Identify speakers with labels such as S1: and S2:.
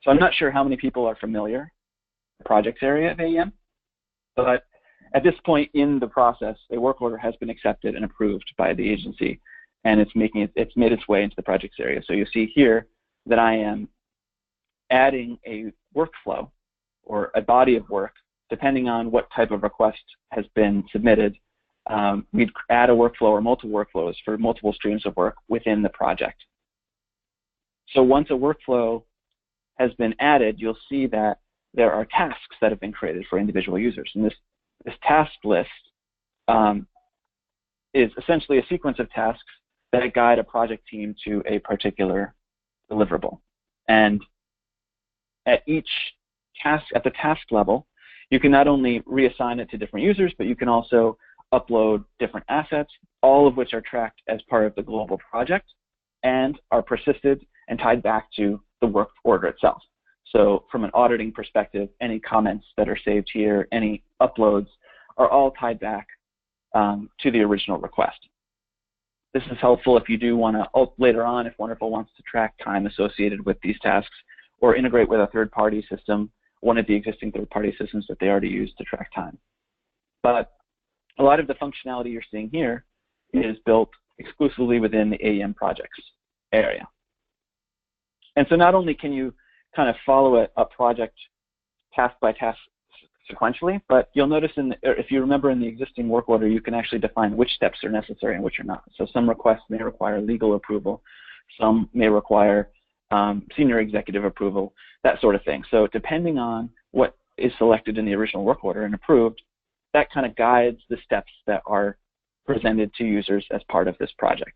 S1: So I'm not sure how many people are familiar with the projects area of AEM, but at this point in the process, a work order has been accepted and approved by the agency, and it's made its way into the projects area. So you see here that I am adding a workflow or a body of work, depending on what type of request has been submitted. We'd add a workflow or multiple workflows for multiple streams of work within the project. So once a workflow has been added, you'll see that there are tasks that have been created for individual users. And this task list is essentially a sequence of tasks that guide a project team to a particular deliverable. And at each task, at the task level, you can not only reassign it to different users, but you can also upload different assets, all of which are tracked as part of the global project and are persisted and tied back to the work order itself. So from an auditing perspective, any comments that are saved here, any uploads are all tied back to the original request. This is helpful if you do want to, later on, if Wonderful wants to track time associated with these tasks or integrate with a third-party system, one of the existing third-party systems that they already use to track time. But a lot of the functionality you're seeing here is built exclusively within the AEM projects area. And so not only can you kind of follow a project task by task sequentially, but you'll notice if you remember in the existing work order, you can actually define which steps are necessary and which are not. So some requests may require legal approval, some may require senior executive approval, that sort of thing. So depending on what is selected in the original work order and approved, that kind of guides the steps that are presented to users as part of this project.